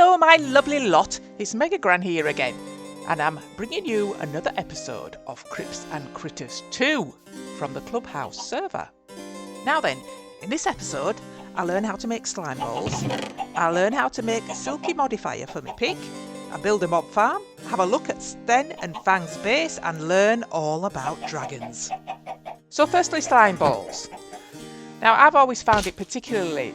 Hello my lovely lot, it's Mega Gran here again, and I'm bringing you another episode of Cripts and Critters 2 from the Clubhouse server. Now then, in this episode, I learn how to make slime balls, I learn how to make a silky modifier for my pick, I build a mob farm, have a look at Sten and Fang's base, and learn all about dragons. So firstly, slime balls. Now, I've always found it particularly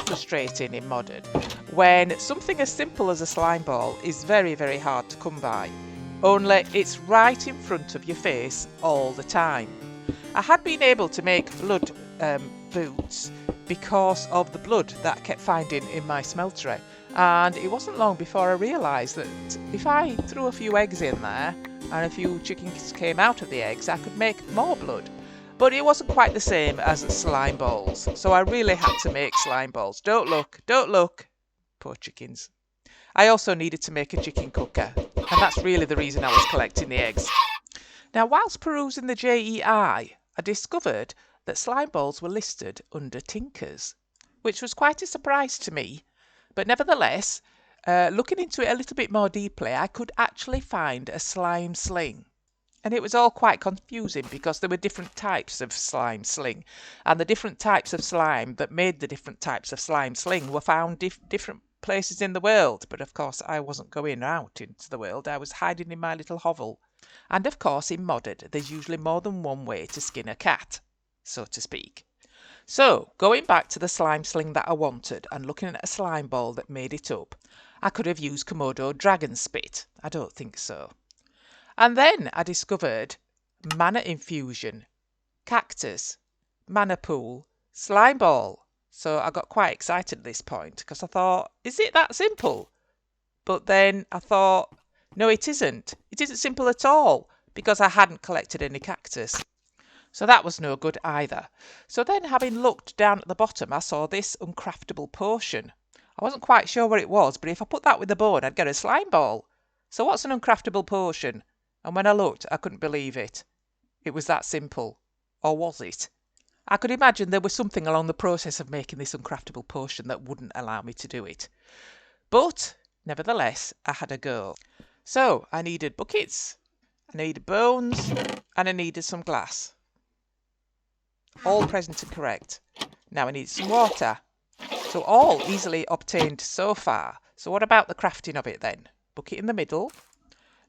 frustrating in Modern when something as simple as a slime ball is very, very hard to come by. Only it's right in front of your face all the time. I had been able to make blood boots because of the blood that I kept finding in my smeltery, and it wasn't long before I realised that if I threw a few eggs in there and a few chickens came out of the eggs, I could make more blood. But it wasn't quite the same as slime balls, so I really had to make slime balls. Don't look, poor chickens. I also needed to make a chicken cooker, and that's really the reason I was collecting the eggs. Now, whilst perusing the JEI, I discovered that slime balls were listed under tinkers, which was quite a surprise to me. But nevertheless, looking into it a little bit more deeply, I could actually find a slime sling. And it was all quite confusing because there were different types of slime sling, and the different types of slime that made the different types of slime sling were found different places in the world. But of course I wasn't going out into the world, I was hiding in my little hovel. And of course in Modded there's usually more than one way to skin a cat, so to speak. So going back to the slime sling that I wanted and looking at a slime ball that made it up, I could have used Komodo dragon spit. I don't think so. And then I discovered mana infusion, cactus, mana pool, slime ball. So I got quite excited at this point because I thought, is it that simple? But then I thought, no, it isn't. It isn't simple at all because I hadn't collected any cactus. So that was no good either. So then, having looked down at the bottom, I saw this uncraftable potion. I wasn't quite sure what it was, but if I put that with the bone, I'd get a slime ball. So what's an uncraftable potion? And when I looked, I couldn't believe it. It was that simple. Or was it? I could imagine there was something along the process of making this uncraftable potion that wouldn't allow me to do it. But, nevertheless, I had a go. So, I needed buckets, I needed bones, and I needed some glass. All present and correct. Now I need some water. So all easily obtained so far. So what about the crafting of it then? Bucket in the middle.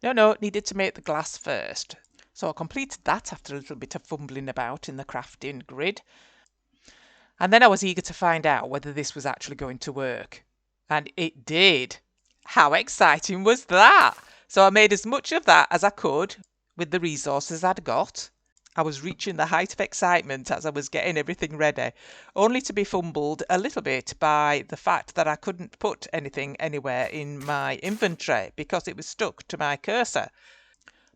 No, needed to make the glass first. So I completed that after a little bit of fumbling about in the crafting grid. And then I was eager to find out whether this was actually going to work. And it did. How exciting was that? So I made as much of that as I could with the resources I'd got. I was reaching the height of excitement as I was getting everything ready, only to be fumbled a little bit by the fact that I couldn't put anything anywhere in my inventory because it was stuck to my cursor.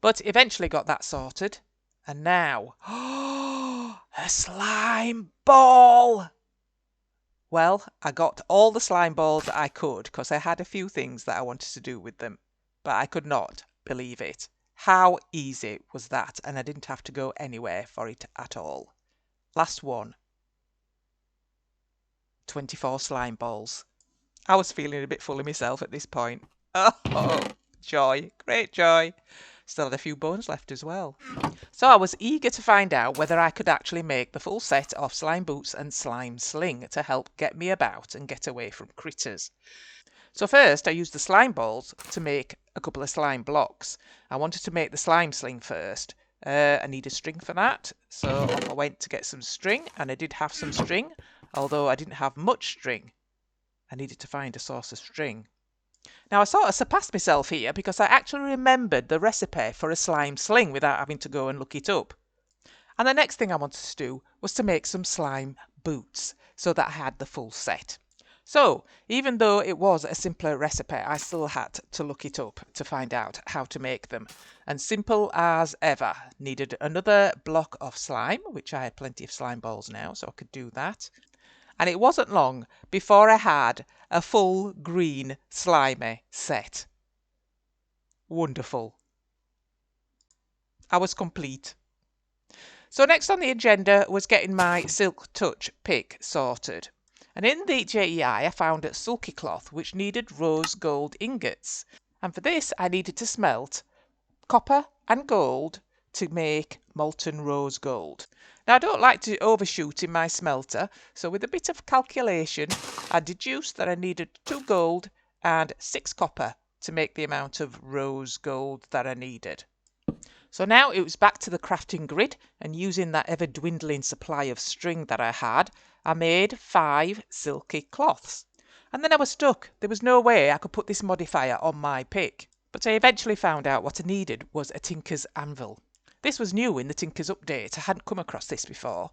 But eventually got that sorted. And now, a slime ball! Well, I got all the slime balls I could because I had a few things that I wanted to do with them, but I could not believe it. How easy was that? And I didn't have to go anywhere for it at all. Last one. 24 slime balls. I was feeling a bit full of myself at this point. Oh, joy. Great joy. Still had a few bones left as well. So I was eager to find out whether I could actually make the full set of slime boots and slime sling to help get me about and get away from critters. So first I used the slime balls to make a couple of slime blocks. I wanted to make the slime sling first. I needed string for that, so off I went to get some string, and I did have some string, although I didn't have much string. I needed to find a source of string. Now I sort of surpassed myself here because I actually remembered the recipe for a slime sling without having to go and look it up. And the next thing I wanted to do was to make some slime boots so that I had the full set. So, even though it was a simpler recipe, I still had to look it up to find out how to make them. And simple as ever, needed another block of slime, which I had plenty of slime balls now, so I could do that. And it wasn't long before I had a full green slimy set. Wonderful. I was complete. So next on the agenda was getting my Silk Touch pick sorted. And in the JEI I found a silky cloth which needed rose gold ingots. And for this I needed to smelt copper and gold to make molten rose gold. Now I don't like to overshoot in my smelter, so with a bit of calculation I deduced that I needed 2 gold and 6 copper to make the amount of rose gold that I needed. So now it was back to the crafting grid, and using that ever dwindling supply of string that I had, I made 5 silky cloths. And then I was stuck. There was no way I could put this modifier on my pick. But I eventually found out what I needed was a tinker's anvil. This was new in the tinker's update. I hadn't come across this before.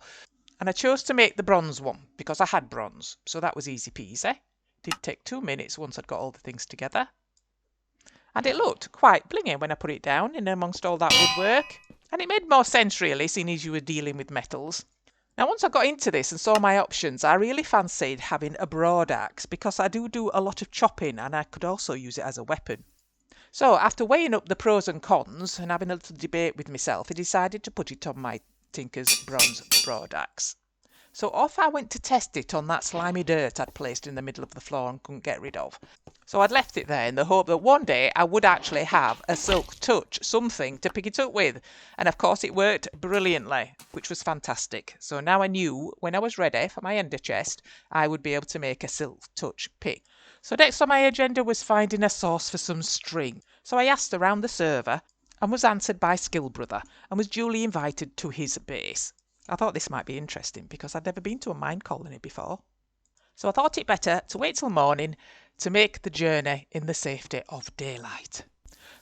And I chose to make the bronze one because I had bronze. So that was easy peasy. Didn't take 2 minutes once I'd got all the things together. And it looked quite blingy when I put it down in amongst all that woodwork. And it made more sense really, seeing as you were dealing with metals. Now once I got into this and saw my options, I really fancied having a broadaxe because I do a lot of chopping and I could also use it as a weapon. So after weighing up the pros and cons and having a little debate with myself, I decided to put it on my Tinker's Bronze Broadaxe. So off I went to test it on that slimy dirt I'd placed in the middle of the floor and couldn't get rid of. So I'd left it there in the hope that one day I would actually have a silk touch, something to pick it up with. And of course it worked brilliantly, which was fantastic. So now I knew when I was ready for my ender chest, I would be able to make a silk touch pick. So next on my agenda was finding a source for some string. So I asked around the server and was answered by Skill Brother and was duly invited to his base. I thought this might be interesting because I'd never been to a mine colony before. So I thought it better to wait till morning to make the journey in the safety of daylight.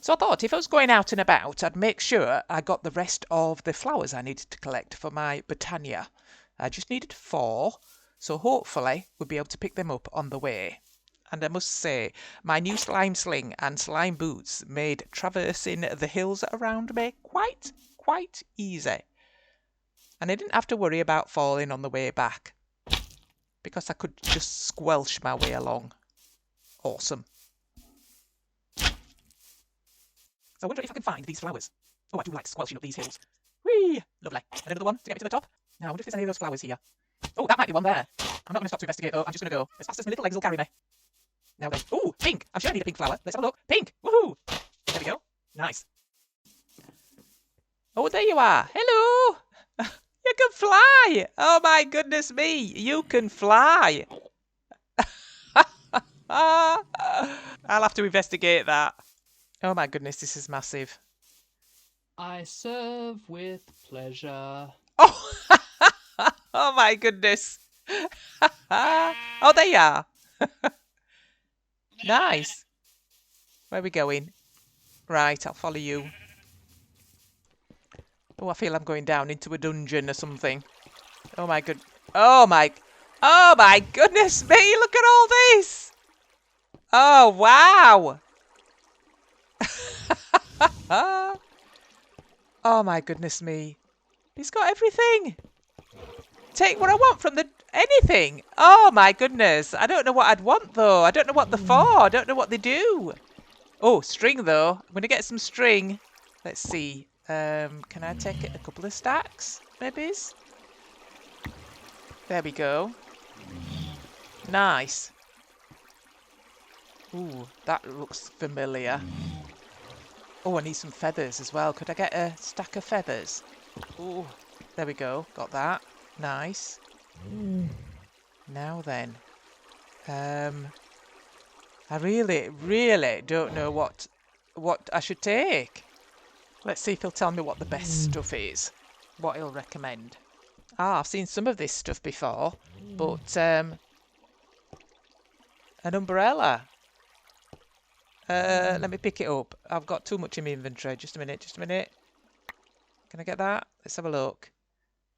So I thought if I was going out and about, I'd make sure I got the rest of the flowers I needed to collect for my Botania. I just needed 4, so hopefully we'll be able to pick them up on the way. And I must say, my new slime sling and slime boots made traversing the hills around me quite easy. And I didn't have to worry about falling on the way back, because I could just squelch my way along. Awesome. So I wonder if I can find these flowers. Oh, I do like squelching up these hills. Whee! Lovely. Another one to get me to the top. Now I wonder if there's any of those flowers here. Oh, that might be one there. I'm not going to stop to investigate though. I'm just going to go as fast as my little legs will carry me. Now then. Ooh, pink. I'm sure I need a pink flower. Let's have a look. Pink. Woohoo! There we go. Nice. Oh, there you are. Hello. You can fly. Oh my goodness me. You can fly. I'll have to investigate that. Oh my goodness, this is massive. I serve with pleasure. Oh, oh my goodness. Oh, there you are. Nice. Where are we going? Right, I'll follow you. Oh, I feel I'm going down into a dungeon or something. Oh my good. Oh my goodness me! Look at all this. Oh wow. Oh my goodness me. He's got everything. Take what I want from the anything. Oh my goodness. I don't know what I'd want though. I don't know what they're for. I don't know what they do. Oh, string though. I'm going to get some string. Let's see. Can I take a couple of stacks? Maybe? There we go. Nice. Ooh, that looks familiar. Oh, I need some feathers as well. Could I get a stack of feathers? Ooh, there we go. Got that. Nice. Now then. I really don't know what I should take. Let's see if he'll tell me what the best stuff is. What he'll recommend. Ah, I've seen some of this stuff before. But, an umbrella. Let me pick it up. I've got too much in my inventory. Just a minute. Can I get that? Let's have a look.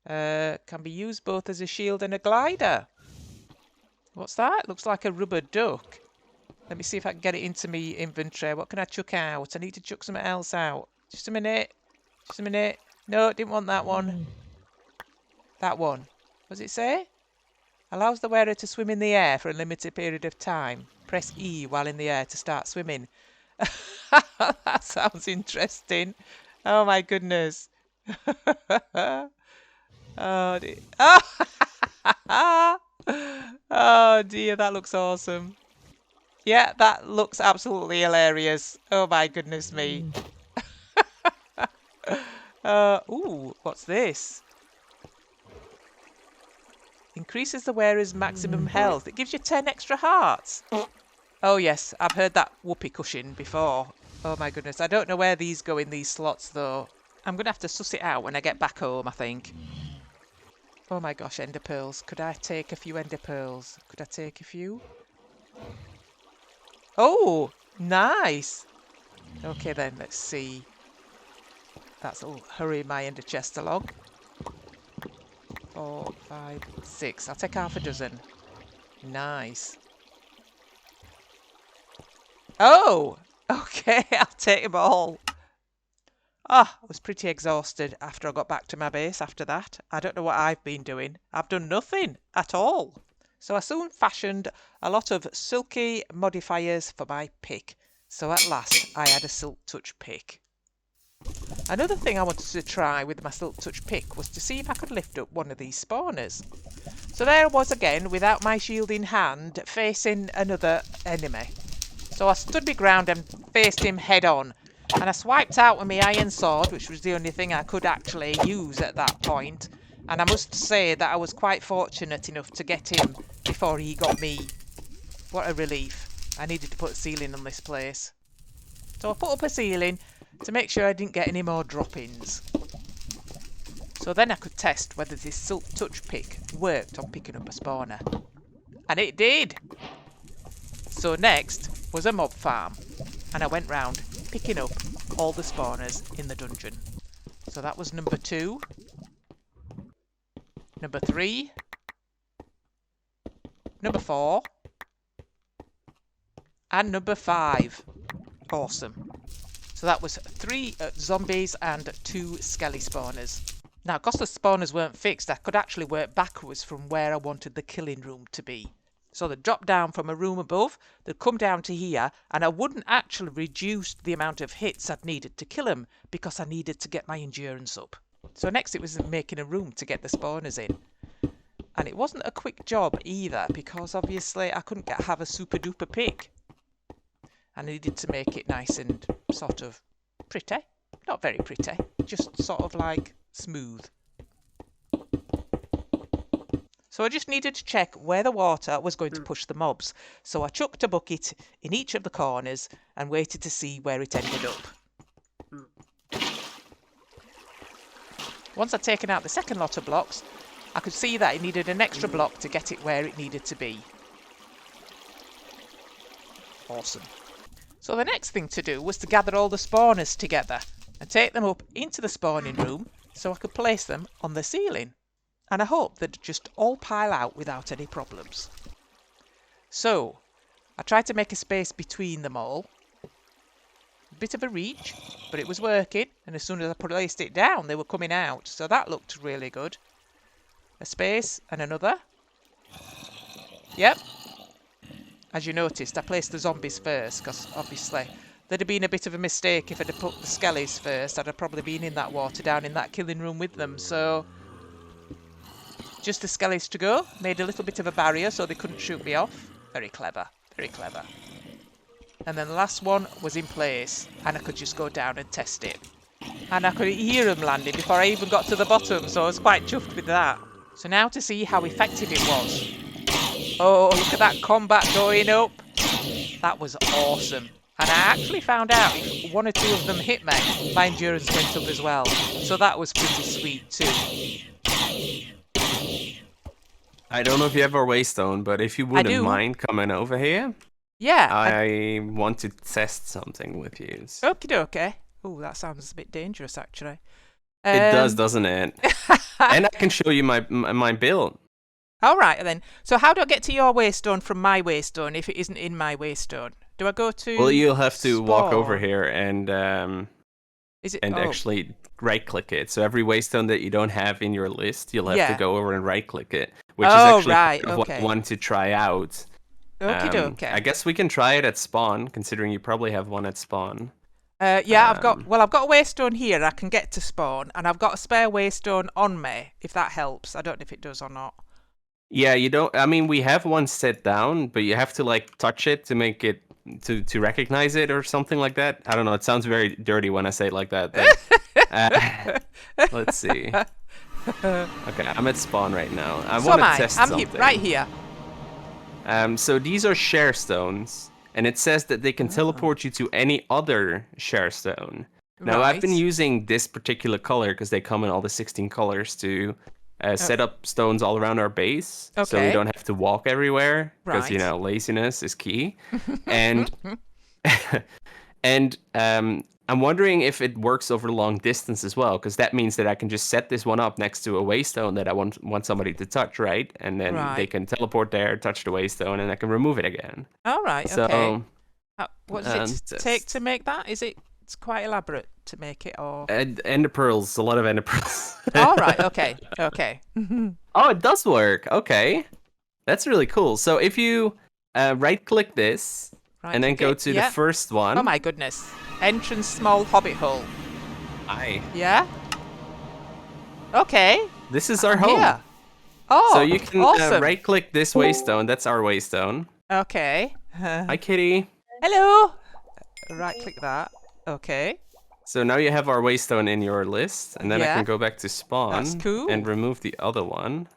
Can be used both as a shield and a glider. What's that? Looks like a rubber duck. Let me see if I can get it into my inventory. What can I chuck out? I need to chuck something else out. Just a minute. No, didn't want that one. That one. What does it say? Allows the wearer to swim in the air for a limited period of time. Press E while in the air to start swimming. That sounds interesting. Oh my goodness. Oh dear. Oh. Oh dear, that looks awesome. Yeah, that looks absolutely hilarious. Oh my goodness me. Ooh, what's this? Increases the wearer's maximum health. It gives you 10 extra hearts. Oh yes, I've heard that whoopee cushion before. Oh my goodness, I don't know where these go in these slots though. I'm going to have to suss it out when I get back home, I think. Oh my gosh, ender pearls. Could I take a few ender pearls? Could I take a few? Oh, nice. Okay then, let's see. That'll hurry my ender chest along. 4, 5, 6. I'll take half a dozen. Nice. Oh, okay, I'll take them all. Ah, I was pretty exhausted after I got back to my base after that. I don't know what I've been doing. I've done nothing at all. So I soon fashioned a lot of silky modifiers for my pick. So at last I had a silk touch pick. Another thing I wanted to try with my silk touch pick was to see if I could lift up one of these spawners. So there I was again without my shield in hand facing another enemy. So I stood my ground and faced him head on. And I swiped out with my iron sword, which was the only thing I could actually use at that point. And I must say that I was quite fortunate enough to get him before he got me. What a relief. I needed to put a ceiling on this place. So I put up a ceiling to make sure I didn't get any more drop-ins. So then I could test whether this silk touch pick worked on picking up a spawner. And it did! So next was a mob farm. And I went round picking up all the spawners in the dungeon. So that was number 2, number 3, number 4, and number 5. Awesome. So that was 3 zombies and 2 skelly spawners. Now, because the spawners weren't fixed, I could actually work backwards from where I wanted the killing room to be. So they'd drop down from a room above, they'd come down to here, and I wouldn't actually reduce the amount of hits I'd needed to kill them because I needed to get my endurance up. So next it was making a room to get the spawners in. And it wasn't a quick job either because obviously I couldn't have a super duper pick. I needed to make it nice and sort of pretty. Not very pretty, just sort of like smooth. So I just needed to check where the water was going to push the mobs. So I chucked a bucket in each of the corners and waited to see where it ended up. Once I'd taken out the second lot of blocks, I could see that it needed an extra block to get it where it needed to be. Awesome. So the next thing to do was to gather all the spawners together and take them up into the spawning room so I could place them on the ceiling. And I hope they'd just all pile out without any problems. So, I tried to make a space between them all. A bit of a reach, but it was working, and as soon as I placed it down, they were coming out, so that looked really good. A space and another. Yep. As you noticed, I placed the zombies first, because obviously there'd have been a bit of a mistake if I'd have put the skellies first. I'd have probably been in that water down in that killing room with them, so just the skellies to go. Made a little bit of a barrier so they couldn't shoot me off. Very clever, very clever. And then the last one was in place, and I could just go down and test it. And I could hear them landing before I even got to the bottom, so I was quite chuffed with that. So now to see how effective it was. Oh, look at that combat going up. That was awesome. And I actually found out if 1 or 2 of them hit me, my endurance went up as well. So that was pretty sweet too. I don't know if you have our Waystone, but if you wouldn't mind coming over here. Yeah. I want to test something with you. Okie dokie. Oh, that sounds a bit dangerous actually. It does, doesn't it? And I can show you my build. All right then. So how do I get to your Waystone from my Waystone if it isn't in my Waystone? Do I go to? Well, you'll have to spawn? walk over here and actually right-click it. So every Waystone that you don't have in your list, you'll have to go over and right-click it, which is actually what I want to try out. Okie dokie. I guess we can try it at spawn, considering you probably have one at spawn. Yeah, I've got a Waystone here. I can get to spawn, and I've got a spare Waystone on me. If that helps, I don't know if it does or not. Yeah, you don't. I mean, we have one set down, but you have to like touch it to make it to recognize it or something like that. I don't know. It sounds very dirty when I say it like that. But let's see. Okay, I'm at spawn right now. I want to test something. Right here. So these are share stones, and it says that they can teleport you to any other share stone. Now, I've been using this particular color because they come in all the 16 colors to set up stones all around our base, so we don't have to walk everywhere because laziness is key. And and I'm wondering if it works over long distance as well, because that means that I can just set this one up next to a waystone that I want somebody to touch, right? And then they can teleport there, touch the waystone, and I can remove it again. All right. So, okay. What does it take to make that? It's quite elaborate to make it, or ender pearls, a lot of ender pearls. All right. Okay. Okay. Oh, it does work. Okay, that's really cool. So if you right-click this and then go to the first one. Oh my goodness! Entrance small hobbit hole. Aye. Yeah. Okay. This is our home. Yeah. Oh, so you can awesome. right-click this waystone. That's our waystone. Okay. Hi, kitty. Hello. Right-click that. Okay. So now you have our waystone in your list, and then I can go back to spawn and remove the other one.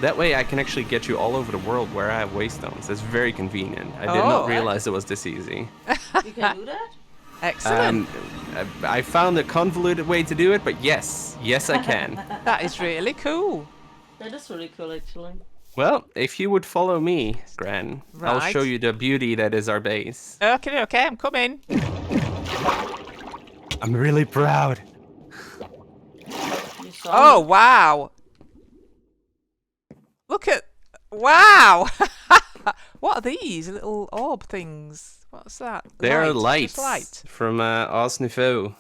That way I can actually get you all over the world where I have waystones. That's very convenient. I did not realize it was this easy. You can do that? Excellent. I found a convoluted way to do it, but yes, I can. That is really cool. That is really cool, actually. Well, if you would follow me, Gran, I'll show you the beauty that is our base. Okay, I'm coming. I'm really proud. Oh, wow. Look at... Wow! What are these little orb things? What's that? They're lights from Ars Nouveau.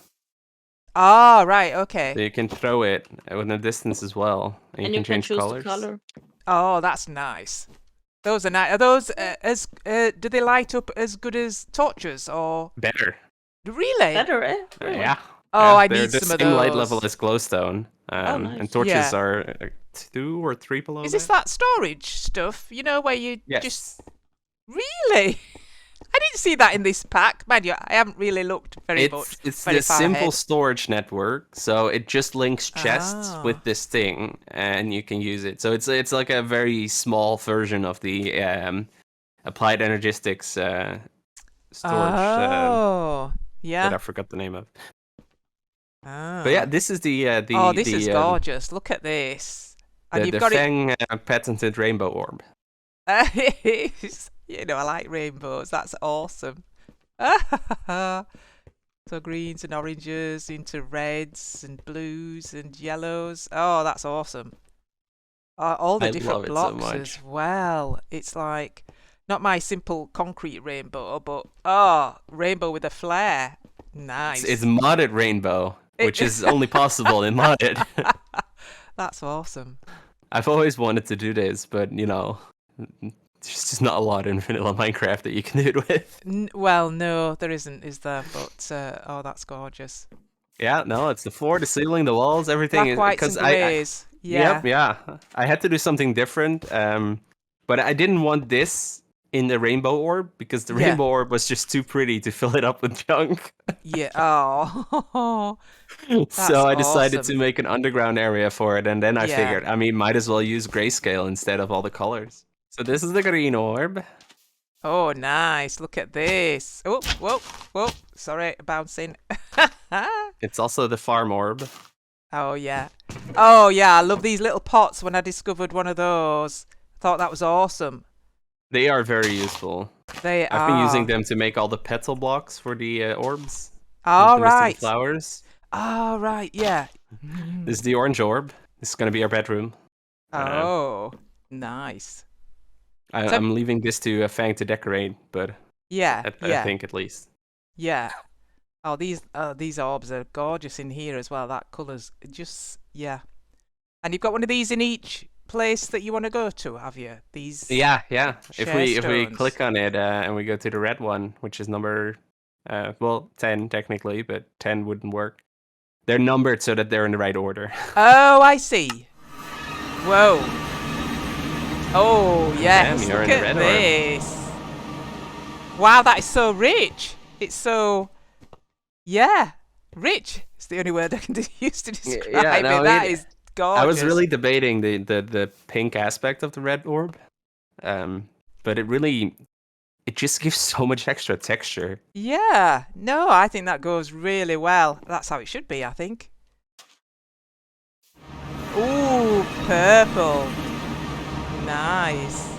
Ah, right, okay. So you can throw it in a distance as well. And you can change choose colors. The color. Oh, that's nice. Those are nice. Are those do they light up as good as torches or better? Really? Better, eh? Really? Yeah. Oh, I need need some of those. They're the same light level as glowstone. Nice. And torches are 2 or 3 below. Is this that storage stuff? You know, where you just... Really? I didn't see that in this pack. Mind you, I haven't really looked very much. It's the simple storage network, so it just links chests with this thing, and you can use it. So it's like a very small version of the applied energistics storage. That I forgot the name of. But yeah, this is the this is gorgeous. Look at this. And you've got Feng patented rainbow orb. You know, I like rainbows. That's awesome. So greens and oranges into reds and blues and yellows. Oh, that's awesome. All the different blocks as well. It's like not my simple concrete rainbow, but rainbow with a flare. Nice. It's modded rainbow, which is only possible in modded. That's awesome. I've always wanted to do this, but you know, there's just not a lot in vanilla Minecraft that you can do it with. Well, no, there isn't, is there? But that's gorgeous. Yeah, no, it's the floor, the ceiling, the walls, everything. Black, whites, and greys. Yep, yeah. I had to do something different, but I didn't want this in the rainbow orb because the rainbow orb was just too pretty to fill it up with junk. Yeah. Oh. So I decided to make an underground area for it, and then I figured, I mean, might as well use grayscale instead of all the colors. So this is the green orb. Oh, nice. Look at this. Oh, whoa. Sorry, bouncing. It's also the farm orb. Oh, yeah. I love these little pots. When I discovered one of those, I thought that was awesome. They are very useful. I've been using them to make all the petal blocks for the orbs. Oh, right. Flowers. Oh, right, yeah. This is the orange orb. This is going to be our bedroom. Oh, nice. I'm leaving this to Fang to decorate, but I think at least. Yeah. Oh, these orbs are gorgeous in here as well. That colour's just, And you've got one of these in each place that you want to go to, have you? These Yeah. If we click on it and we go to the red one, which is number 10 technically, but 10 wouldn't work. They're numbered so that they're in the right order. Oh, I see. Whoa. Oh, yes. Damn, you're Look in a at red orb. this. Wow, that is so rich. It's so... Yeah. Rich. It's the only word I can use to describe no, it. That is gorgeous. I was really debating the pink aspect of the red orb. But it just gives so much extra texture. Yeah. No, I think that goes really well. That's how it should be, I think. Ooh, purple. Nice.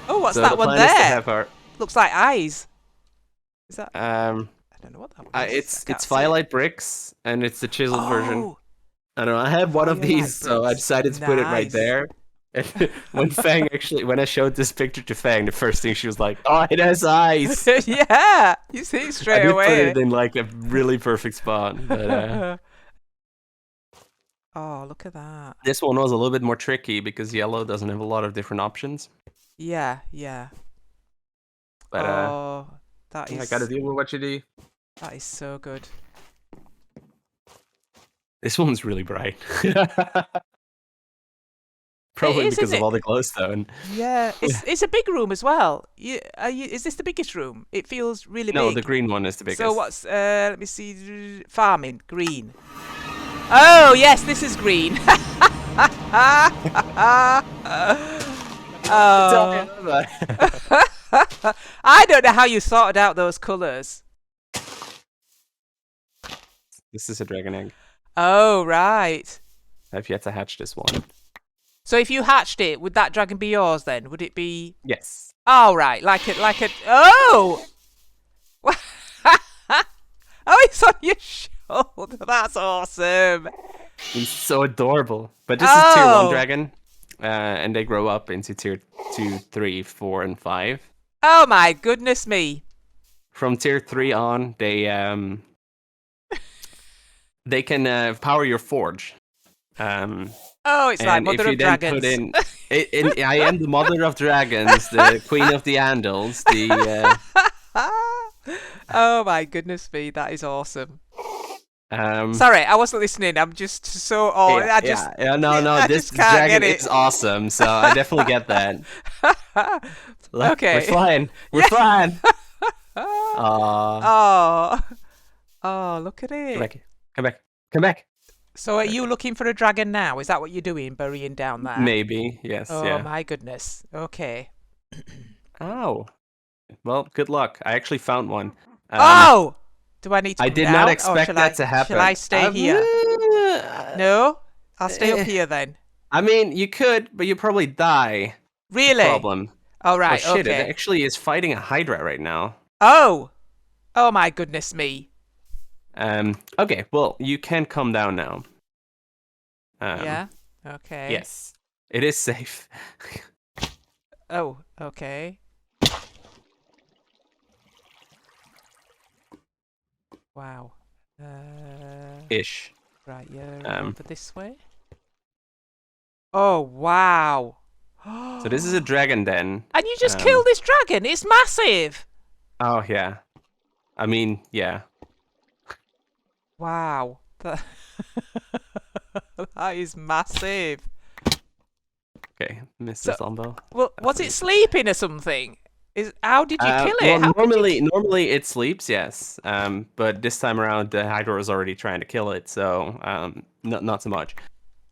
Oh, what's So that the one plan is to there? have our, Looks like eyes. Is that? I um, don't know what that one is. I it's can't see it. Firelight bricks, and it's the chiseled version. Oh, I don't know. I had one of Firelight these, so I bricks. decided to put it right Nice. there. And when I showed this picture to Fang, the first thing she was like, "Oh, it has eyes." Yeah, you see it I straight did away. put it in like a really perfect spot. But Oh, look at that. this one was a little bit more tricky because yellow doesn't have a lot of different options. Yeah, yeah. But Oh, that I is gotta deal with what you do. that is so good. This one's really bright. Probably is, because isn't of all the glowstone. Yeah, it's a big room as well. Is this the biggest room? It feels really No, big. the green one is the biggest. So what's let me see, farming green. Oh yes, this is green. Oh. I don't know how you sorted out those colours. This is a dragon egg. Oh right. I've yet to hatch this one. So if you hatched it, would that dragon be yours then? Would it be? Yes. Oh right, like a. Oh. Oh, it's on your shoulder. That's awesome. He's so adorable. But this is tier 1 dragon. And they grow up into tier 2, 3, 4, and 5. Oh my goodness me. From tier 3 on, they can power your forge. Oh, it's like and Mother if you of then Dragons. put in, I am the Mother of Dragons, the Queen of the Andals, the Oh my goodness me, that is awesome. um Sorry, I wasn't listening. I'm just so I just no, I this just can't dragon get it. is awesome, so I definitely get that. Look, Okay. we're flying. We're flying. Aw. Oh, look at it. Come back. So are you looking for a dragon now? Is that what you're doing, burying down there? Maybe, yes, Oh yeah. my goodness. Okay. Oh. Well, good luck. I actually found one. Oh! Do I need to I come did down, not or expect that to happen. Shall I stay here? No? I'll stay up here then. I mean, you could, but you probably die. Really? Problem. Oh, right, Oh shit, okay. it actually is fighting a Hydra right now. Oh! Oh my goodness me. Okay, well, you can come down now. Yeah? Okay. Yes. It is safe. Oh, okay. Wow. Ish. Right, yeah, Um, over this way. Oh, wow. So this is a dragon den. And you just killed this dragon. It's massive. Oh, yeah. I mean, yeah. Wow. That is massive. Okay, Mr. Zombo. Well, was it sleeping or something? How did you kill it? Well, How did you... normally it sleeps, yes. But this time around, the Hydra was already trying to kill it, so not so much.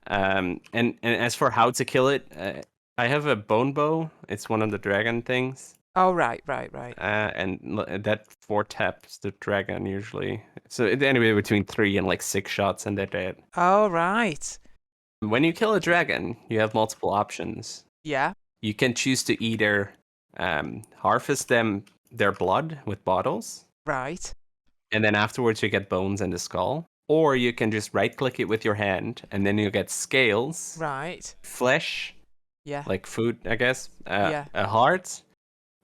And as for how to kill it, I have a bone bow. It's one of the dragon things. Oh, right. And that 4 taps the dragon usually. So anyway, between 3 and like 6 shots, and they're dead. Oh, right. When you kill a dragon, you have multiple options. Yeah. You can choose to either harvest their blood with bottles. Right. And then afterwards you get bones and a skull. Or you can just right-click it with your hand, and then you get scales. Right. Flesh. Yeah. Like food, I guess. Yeah. A heart.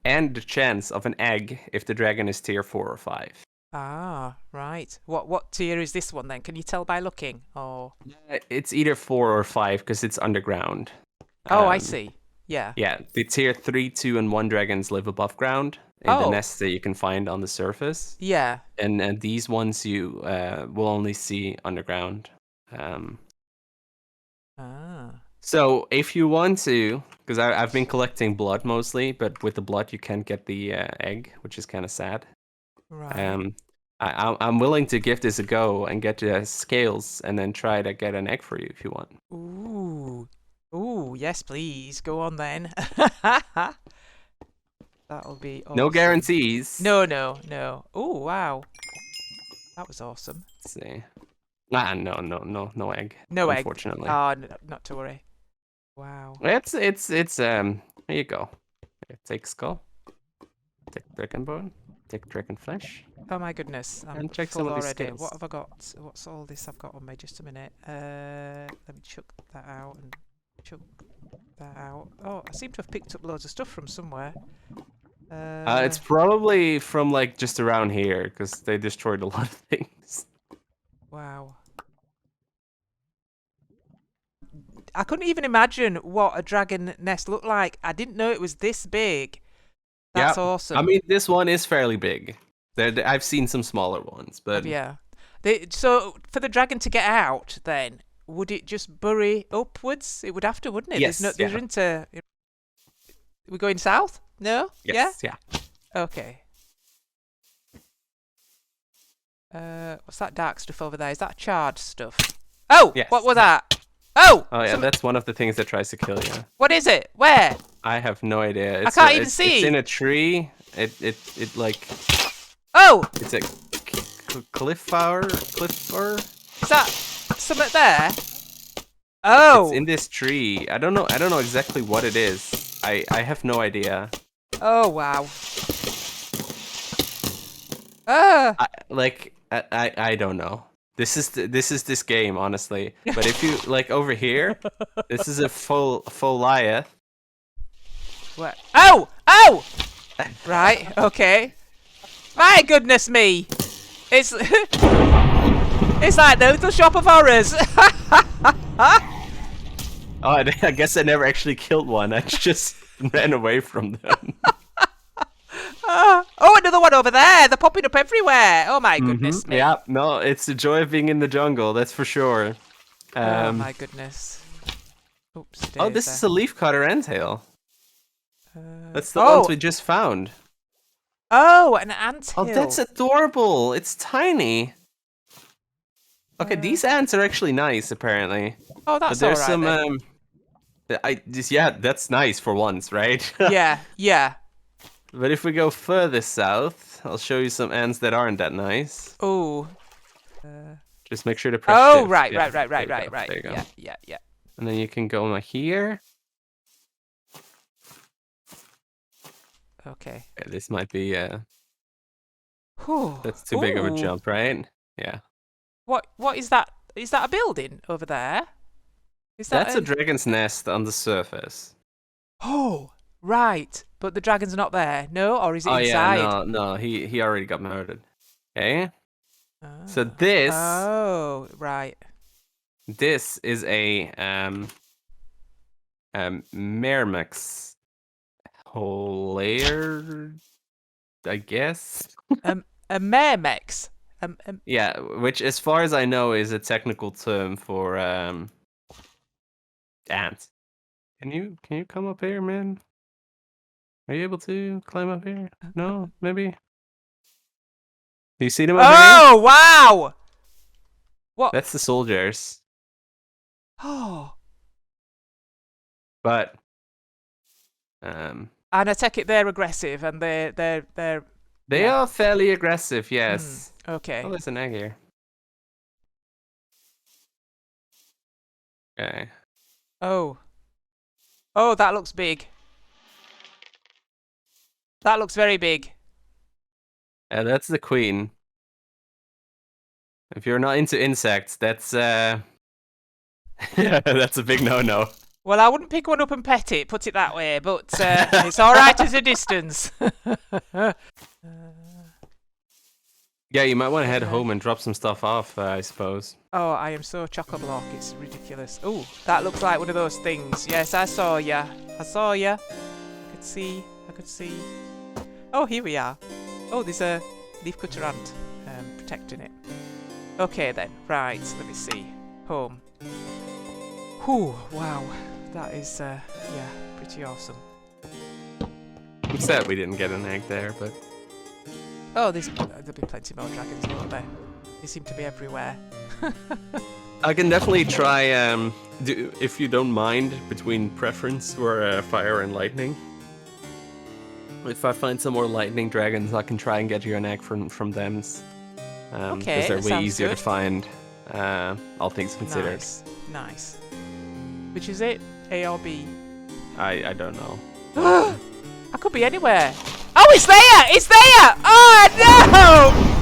And the chance of an egg if the dragon is tier 4 or 5. Ah, right. What tier is this one then? Can you tell by looking? Or It's either 4 or 5 because it's underground. Oh, I see. Yeah. Yeah, the tier 3, 2, and 1 dragons live above ground in the nests that you can find on the surface. Yeah. And these ones you will only see underground. Ah. So if you want to, because I've been collecting blood mostly, but with the blood you can't get the egg, which is kind of sad. Right. I'm willing to give this a go and get scales and then try to get an egg for you if you want. Ooh. Ooh, yes, please. Go on then. That'll be awesome. No guarantees. No. Oh, wow. That was awesome. Let's see. No egg. No egg. Unfortunately. Oh, not to worry. Wow. It's here you go. Here, take skull. Take dragon bone. Take dragon flesh. Oh my goodness. I'm And check full some of these already. skills. What have I got? What's all this I've got on me? Just a minute. Let me chuck that out and chuck that out. Oh, I seem to have picked up loads of stuff from somewhere. It's probably from like just around here because they destroyed a lot of things. Wow. I couldn't even imagine what a dragon nest looked like. I didn't know it was this big. That's awesome. I mean, this one is fairly big. I've seen some smaller ones, but yeah. So for the dragon to get out, then would it just bury upwards? It would have to, wouldn't it? Yes. There's into. We're going south? No? yes, yeah. Okay. What's that dark stuff over there? Is that charred stuff? Oh! Yes. What was that? Oh! Oh yeah, that's one of the things that tries to kill you. What is it? Where? I have no idea. I can't even see. It's in a tree. It like. Oh! It's a cliffer. Is that something there? Oh! It's in this tree. I don't know exactly what it is. I have no idea. Oh wow. I don't know. This is this game, honestly. But if you like over here, this is a foliath. What? Oh! Oh! Right. Okay. My goodness me! It's it's like the Little Shop of Horrors. Oh, I guess I never actually killed one. I just ran away from them. Oh, another one over there. They're popping up everywhere. Oh my goodness me. Yeah, no, it's the joy of being in the jungle, that's for sure. Oh my goodness. Oops. Oh, this is a leaf cutter entail. That's the ones we just found. Oh, an anthill. Oh, that's adorable. It's tiny. Okay, these ants are actually nice, apparently. Oh, that's but there's alright some yeah, that's nice for once, right? Yeah. But if we go further south, I'll show you some ants that aren't that nice. Oh. Just make sure to press Oh, shift. right. There you go. Yeah. And then you can go here. Okay. This might be Whew. that's too big of a Ooh. jump, right? Yeah. What is that? Is that a building over there? Is that That's a dragon's nest on the surface. Oh, right. But the dragon's not there. No, or is it inside? Yeah, no, he already got murdered. Okay. Ah. So this Oh, right. this is a Mermix whole layer, I guess. A Mermex. Yeah, which as far as I know is a technical term for ants. Can you come up here, man? Are you able to climb up here? No, maybe. Do you see them over here? Oh, wow! What? That's the soldiers. Oh. But And I take it they're aggressive and they're they yeah. are fairly aggressive, yes. Okay. Oh, there's an egg here. Okay. Oh, that looks big. That looks very big. That's the queen. If you're not into insects, that's that's a big no-no. Well, I wouldn't pick one up and pet it, put it that way, but it's all right at a distance. Yeah, you might want to head home and drop some stuff off, I suppose. Oh, I am so chock-a-block, it's ridiculous. Oh, that looks like one of those things. Yes, I saw ya. I could see. Oh, here we are. Oh, there's a leafcutter ant protecting it. Okay then, right, let me see. Home. Whew, wow. That is, yeah, pretty awesome. I'm sad we didn't get an egg there, but... Oh, there'll be plenty more dragons, won't there? They seem to be everywhere. I can definitely try, if you don't mind, between preference for fire and lightning. If I find some more lightning dragons, I can try and get you an egg from them. Okay, because they're that way sounds easier good. to find, all things considered. Nice, nice. Which is it? A or B? I don't know. I could be anywhere. Oh, it's there! It's there! Oh, no!